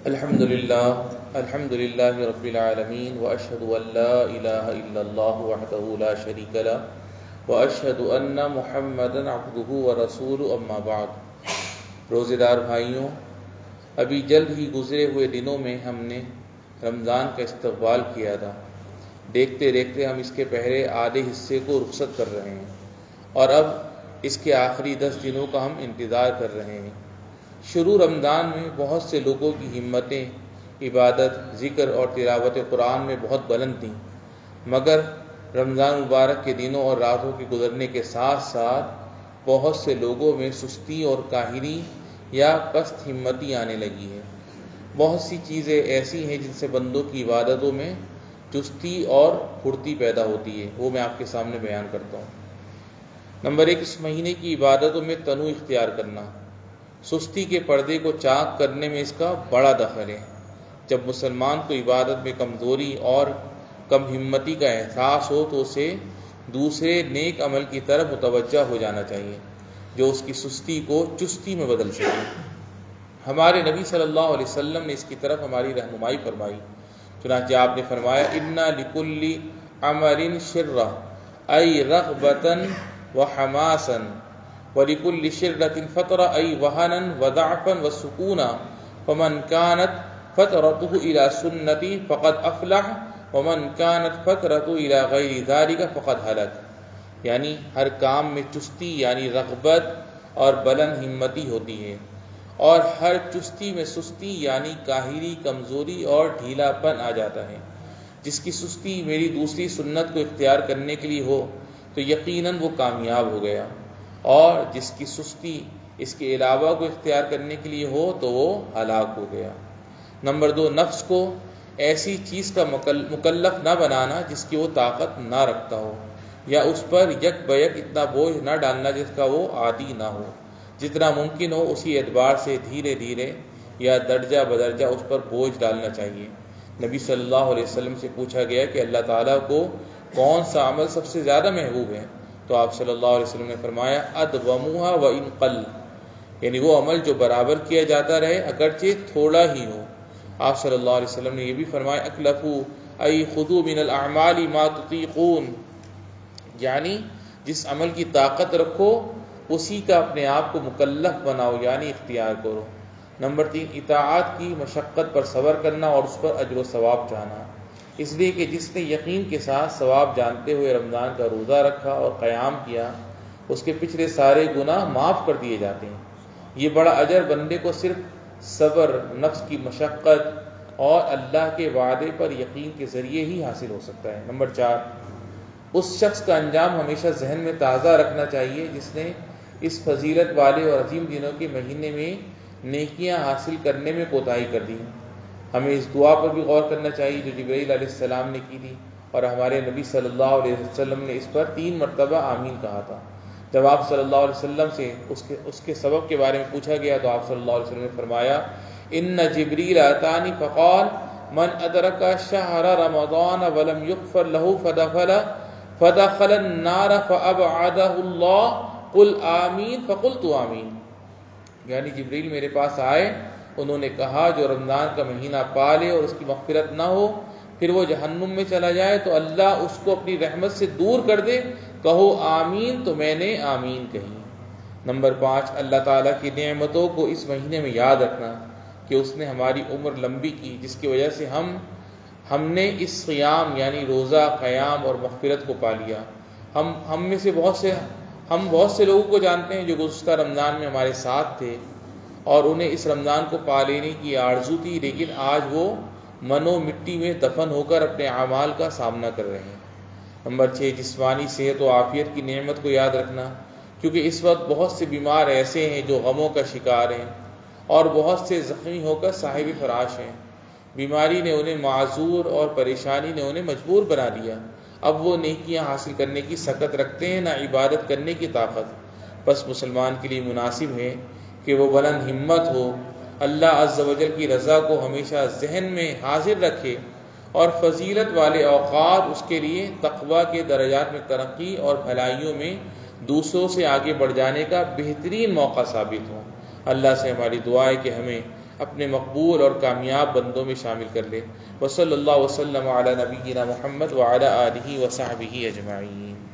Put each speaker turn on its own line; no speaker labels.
الحمد للہ رب العالمین واشهد ان لا الہ الا اللہ وحدہ لا شریک لہ واشهد ان محمدا عبدہ ورسولہ اما بعد۔ روزے دار بھائیوں، ابھی جلد ہی گزرے ہوئے دنوں میں ہم نے رمضان کا استقبال کیا تھا۔ دیکھتے دیکھتے ہم اس کے پہلے آدھے حصے کو رخصت کر رہے ہیں اور اب اس کے آخری 10 دنوں کا ہم انتظار کر رہے ہیں۔ شروع رمضان میں بہت سے لوگوں کی ہمتیں عبادت، ذکر اور تلاوت قرآن میں بہت بلند تھیں، مگر رمضان مبارک کے دنوں اور راتوں کے گزرنے کے ساتھ ساتھ بہت سے لوگوں میں سستی اور کاہلی یا پست ہمتی آنے لگی ہے۔ بہت سی چیزیں ایسی ہیں جن سے بندوں کی عبادتوں میں چستی اور پھرتی پیدا ہوتی ہے، وہ میں آپ کے سامنے بیان کرتا ہوں۔ نمبر 1، اس مہینے کی عبادتوں میں تنوع اختیار کرنا۔ سستی کے پردے کو چاک کرنے میں اس کا بڑا دخل ہے۔ جب مسلمان کو عبادت میں کمزوری اور کم ہمتی کا احساس ہو تو اسے دوسرے نیک عمل کی طرف متوجہ ہو جانا چاہیے جو اس کی سستی کو چستی میں بدل سکے۔ ہمارے نبی صلی اللہ علیہ وسلم نے اس کی طرف ہماری رہنمائی فرمائی۔ چنانچہ آپ نے فرمایا، اِنَّ لِكُلِّ عَمَلٍ شِرَّةً أَيْ رَغْبَةً وَحَمَاسًا وَلِكُلِّ شِرَّةٍ فَتْرَةً أَيْ وَهَنًا وَضَعْفًا وَسُكُونًا فَمَنْ كَانَتْ فَتْرَتُهُ إِلَى سُنَّتِي فَقَدْ أَفْلَحَ وَمَنْ كَانَتْ فَتْرَتُهُ إِلَى غَيْرِ ذَلِكَ فَقَدْ هَلَكَ۔ یعنی ہر کام میں چستی یعنی رغبت اور بلند ہمتی ہوتی ہے، اور ہر چستی میں سستی یعنی کاہلی، کمزوری اور ڈھیلا پن آ جاتا ہے۔ جس کی سستی میری دوسری سنت کو اختیار کرنے کے لیے ہو تو یقیناً وہ کامیاب ہو گیا، اور جس کی سستی اس کے علاوہ کو اختیار کرنے کے لیے ہو تو وہ ہلاک ہو گیا۔ نمبر 2، نفس کو ایسی چیز کا مکلف نہ بنانا جس کی وہ طاقت نہ رکھتا ہو، یا اس پر یک بیک اتنا بوجھ نہ ڈالنا جس کا وہ عادی نہ ہو۔ جتنا ممکن ہو اسی اعتبار سے دھیرے دھیرے یا درجہ بدرجہ اس پر بوجھ ڈالنا چاہیے۔ نبی صلی اللہ علیہ وسلم سے پوچھا گیا کہ اللہ تعالیٰ کو کون سا عمل سب سے زیادہ محبوب ہے، تو آپ صلی اللہ علیہ وسلم نے فرمایا، ادومها وان قل، یعنی وہ عمل جو برابر کیا جاتا رہے اگرچہ تھوڑا ہی ہو۔ آپ صلی اللہ علیہ وسلم نے یہ بھی فرمایا، اکلفوا ای خذوا من الاعمال ما تطیقون، یعنی جس عمل کی طاقت رکھو اسی کا اپنے آپ کو مکلف بناؤ یعنی اختیار کرو۔ نمبر 3، اطاعت کی مشقت پر صبر کرنا اور اس پر اجر و ثواب چاہنا، اس لیے کہ جس نے یقین کے ساتھ ثواب جانتے ہوئے رمضان کا روزہ رکھا اور قیام کیا اس کے پچھلے سارے گناہ معاف کر دیے جاتے ہیں۔ یہ بڑا اجر بندے کو صرف صبر، نفس کی مشقت اور اللہ کے وعدے پر یقین کے ذریعے ہی حاصل ہو سکتا ہے۔ نمبر 4، اس شخص کا انجام ہمیشہ ذہن میں تازہ رکھنا چاہیے جس نے اس فضیلت والے اور عظیم دنوں کے مہینے میں نیکیاں حاصل کرنے میں کوتاہی کر دی۔ ہمیں اس دعا پر بھی غور کرنا چاہیے جو جبرائیل علیہ السلام نے کی تھی، اور ہمارے نبی صلی اللہ علیہ وسلم نے اس پر 3 مرتبہ آمین کہا تھا۔ جب آپ صلی اللہ علیہ وسلم سے اس کے سبب کے بارے میں پوچھا گیا تو آپ صلی اللہ علیہ وسلم نے فرمایا، ان جبریل اتانی فقال من ادرک شہر رمضان ولم یغفر له فدخل النار فابعدہ اللہ قل آمین فقلت آمین۔ یعنی جبریل میرے پاس آئے، انہوں نے کہا جو رمضان کا مہینہ پالے اور اس کی مغفرت نہ ہو پھر وہ جہنم میں چلا جائے تو اللہ اس کو اپنی رحمت سے دور کر دے، کہو آمین، تو میں نے آمین کہی۔ نمبر 5، اللہ تعالیٰ کی نعمتوں کو اس مہینے میں یاد رکھنا کہ اس نے ہماری عمر لمبی کی، جس کی وجہ سے ہم نے اس قیام یعنی روزہ، قیام اور مغفرت کو پا لیا۔ ہم میں سے بہت سے لوگوں کو جانتے ہیں جو گزشتہ رمضان میں ہمارے ساتھ تھے اور انہیں اس رمضان کو پا لینے کی آرزو تھی، لیکن آج وہ منو مٹی میں دفن ہو کر اپنے اعمال کا سامنا کر رہے ہیں۔ نمبر 6، جسمانی صحت و عافیت کی نعمت کو یاد رکھنا، کیونکہ اس وقت بہت سے بیمار ایسے ہیں جو غموں کا شکار ہیں اور بہت سے زخمی ہو کر صاحب فراش ہیں۔ بیماری نے انہیں معذور اور پریشانی نے انہیں مجبور بنا دیا، اب وہ نیکیاں حاصل کرنے کی سکت رکھتے ہیں نہ عبادت کرنے کی طاقت۔ بس مسلمان کے لیے مناسب ہے کہ وہ بلند ہمت ہو، اللہ عز و جل کی رضا کو ہمیشہ ذہن میں حاضر رکھے، اور فضیلت والے اوقات اس کے لیے تقویٰ کے درجات میں ترقی اور بھلائیوں میں دوسروں سے آگے بڑھ جانے کا بہترین موقع ثابت ہوں۔ اللہ سے ہماری دعا ہے کہ ہمیں اپنے مقبول اور کامیاب بندوں میں شامل کر لے۔ وصلی اللہ وسلم علی نبینا محمد وعلی آلہ وصحبہ اجمعین۔